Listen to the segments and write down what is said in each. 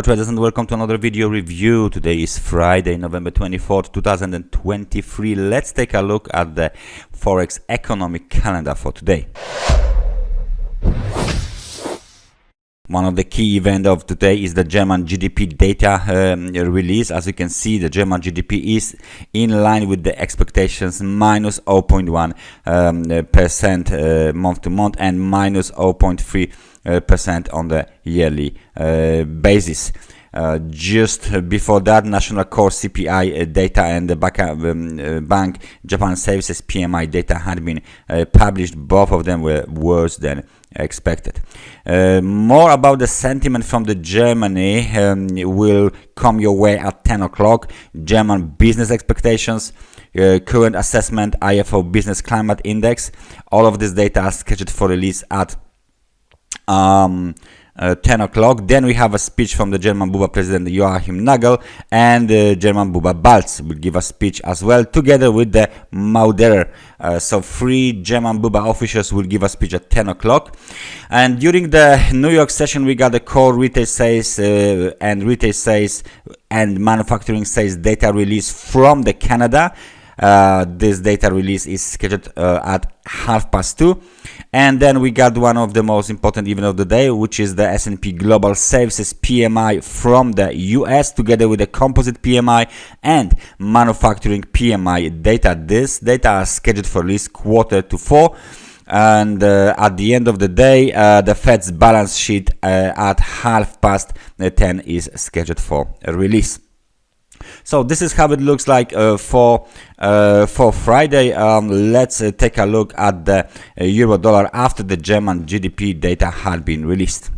Traders, and welcome to another video review. Today is Friday, November 24th, 2023. Let's take a look at the Forex economic calendar for today. One of the key events of today is the German GDP data release. As you can see, the German GDP is in line with the expectations, minus 0.1% month to month and minus 0.3% on the yearly basis. Just before that, national core CPI data and the Bank Japan Services PMI data had been published. Both of them were worse than expected. More about the sentiment from the Germany will come your way at 10 o'clock. German business expectations, current assessment, IFO business climate index. All of this data are scheduled for release at 10 o'clock. Then we have a speech from the German Buba president Nagel, and the German Buba Balz will give a speech as well, together with the Mauderer. So three German Buba officials will give a speech at 10 o'clock. And during the New York session, we got the core retail sales and retail sales and manufacturing sales data release from the Canada. This data release is scheduled at 2:30. And then we got one of the most important events of the day, which is the S&P Global Services PMI from the US, together with the Composite PMI and Manufacturing PMI data. This data are scheduled for release Q4. And at the end of the day, the Fed's balance sheet at 10:30 is scheduled for a release. So this is how it looks like for Friday. Let's take a look at the euro dollar after the German GDP data had been released.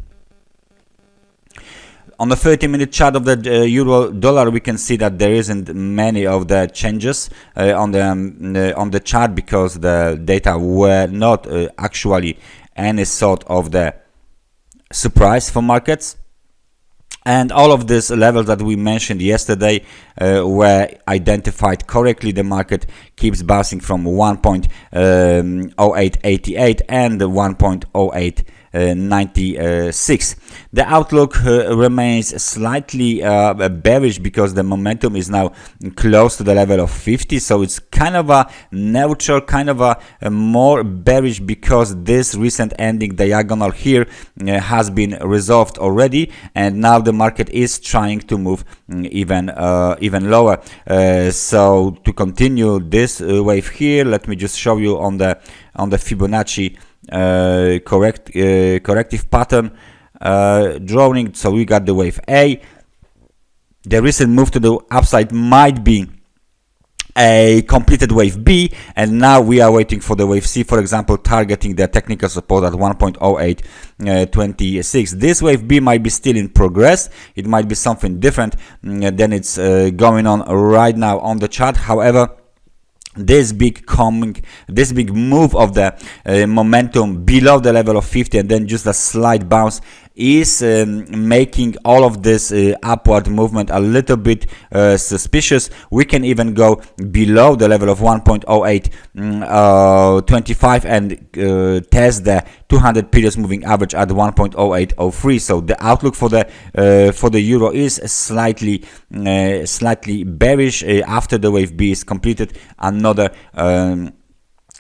On the 30-minute chart of the euro dollar, we can see that there isn't many of the changes on the chart, because the data were not actually any sort of the surprise for markets. And all of these levels that we mentioned yesterday were identified correctly. The market keeps bouncing from 1.0888 and 1.0896. The outlook remains slightly bearish, because the momentum is now close to the level of 50. So it's kind of a neutral, kind of a more bearish, because this recent ending diagonal here has been resolved already, and now the market is trying to move even lower. So to continue this wave here, let me just show you on the Fibonacci corrective pattern drawing. So we got the wave A. The recent move to the upside might be a completed wave B, and now we are waiting for the wave C, for example, targeting the technical support at 1.0826. This wave B might be still in progress. It might be something different than it's going on right now on the chart. However, this big move of the momentum below the level of 50 and then just a slight bounce is making all of this upward movement a little bit suspicious. We can even go below the level of 1.0825 and test the 200 periods moving average at 1.0803. So the outlook for the euro is slightly bearish. After the wave B is completed, another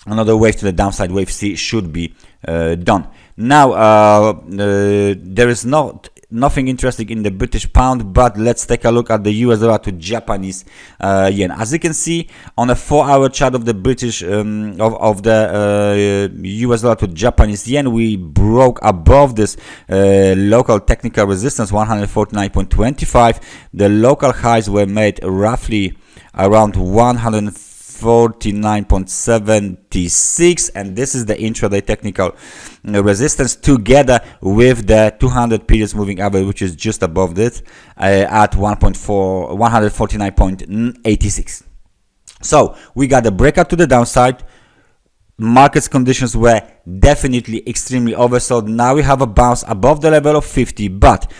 wave to the downside, wave C, should be done. Now there is nothing interesting in the British pound, but let's take a look at the US dollar to Japanese yen. As you can see on a 4-hour chart of the British of the US dollar to Japanese yen, we broke above this local technical resistance 149.25. The local highs were made roughly around 149.76, and this is the intraday technical resistance, together with the 200 periods moving average, which is just above this at 149.86. So we got a breakout to the downside. Markets conditions were definitely extremely oversold. Now we have a bounce above the level of 50, but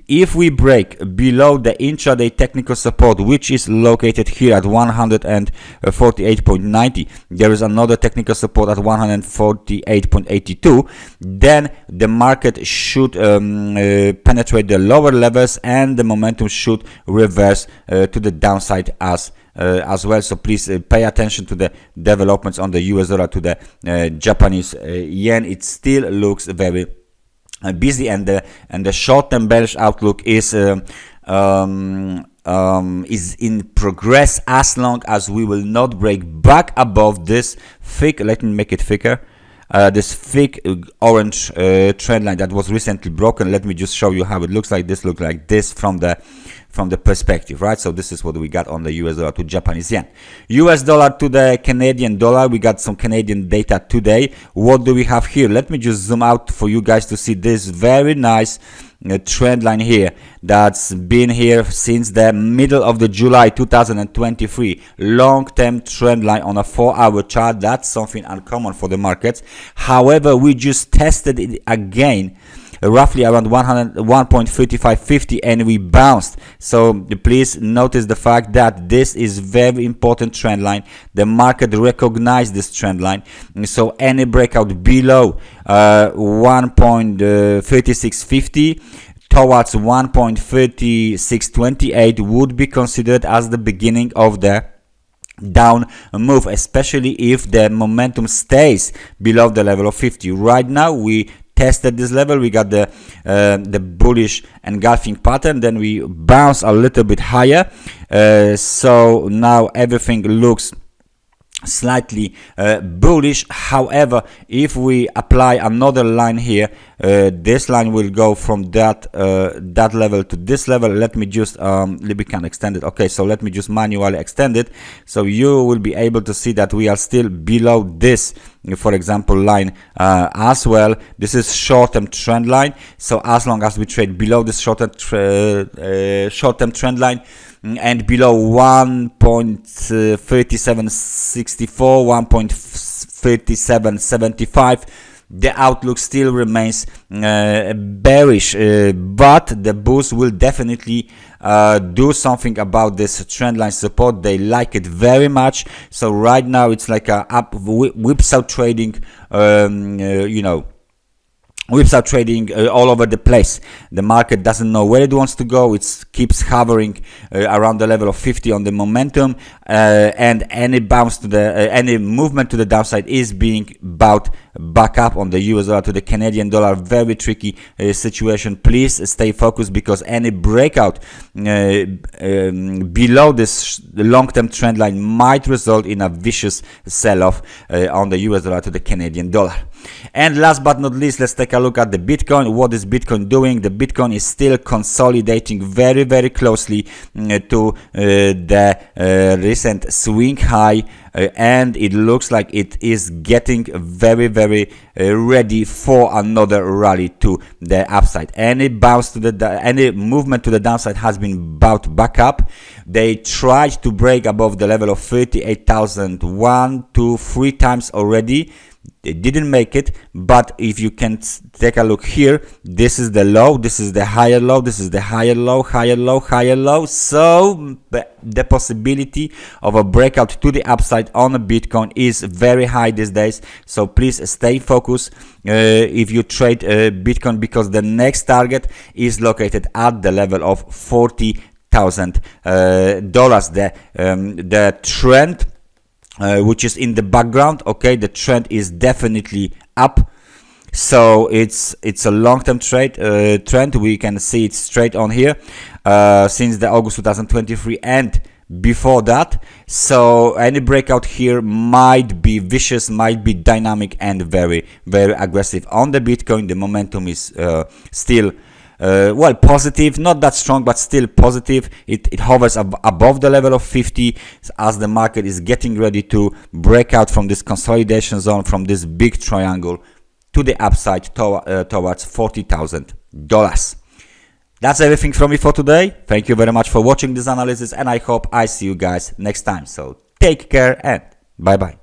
If we break below the intraday technical support, which is located here at 148.90, there is another technical support at 148.82, then the market should penetrate the lower levels and the momentum should reverse to the downside as well. So please pay attention to the developments on the US dollar to the Japanese yen. It still looks very busy, and the short-term bearish outlook is in progress as long as we will not break back above this thick, let me make it thicker, this thick orange trend line that was recently broken. Let me just show you how it looks like. This looks like this from the perspective, right? So this is what we got on the US dollar to Japanese yen. US dollar to the Canadian dollar, we got some Canadian data today. What do we have here? Let me just zoom out for you guys to see this very nice trend line here that's been here since the middle of the July 2023. Long-term trend line on a 4-hour chart. That's something uncommon for the markets. However, we just tested it again roughly around 1.3550 and we bounced. So please notice the fact that this is very important trend line. The market recognized this trend line, so any breakout below 1.3650 towards 1.3628 would be considered as the beginning of the down move, especially if the momentum stays below the level of 50. Right now we tested this level, we got the bullish engulfing pattern, then we bounce a little bit higher, so now everything looks slightly bullish. However, if we apply another line here, this line will go from that level to this level. Let me just we can extend it. Okay, so let me just manually extend it, so you will be able to see that we are still below this, for example, line as well. This is short-term trend line, so as long as we trade below this short-term trend line and below 1.3764, 1.3775, the outlook still remains bearish, but the bulls will definitely do something about this trend line support. They like it very much. So right now it's like a up whipsaw trading, you know, whipsaw trading all over the place. The market doesn't know where it wants to go. It keeps hovering around the level of 50 on the momentum, and any bounce to the any movement to the downside is being bought back up on the US dollar to the Canadian dollar. Very tricky situation. Please stay focused, because any breakout below this long-term trend line might result in a vicious sell-off on the US dollar to the Canadian dollar. And last but not least, let's take a look at the Bitcoin. What is Bitcoin doing? The Bitcoin is still consolidating very, very closely to the recent swing high, and it looks like it is getting very, very ready for another rally to the upside. Any bounce to the any movement to the downside has been bought back up. They tried to break above the level of 38,000 1, 2, 3 times already. They didn't make it, but if you can take a look here, this is the low, this is the higher low, this is the higher low, higher low, higher low. So the possibility of a breakout to the upside on a Bitcoin is very high these days. So please stay focused if you trade Bitcoin, because the next target is located at the level of $40,000. The trend which is in the background, okay, the trend is definitely up. So it's a long-term trend. We can see it straight on here since the August 2023 and before that. So any breakout here might be vicious, might be dynamic, and very, very aggressive. On the Bitcoin, the momentum is still well, positive, not that strong, but still positive. It hovers above the level of 50 as the market is getting ready to break out from this consolidation zone, from this big triangle to the upside towards $40,000. That's everything from me for today. Thank you very much for watching this analysis, and I hope I see you guys next time. So take care and bye bye.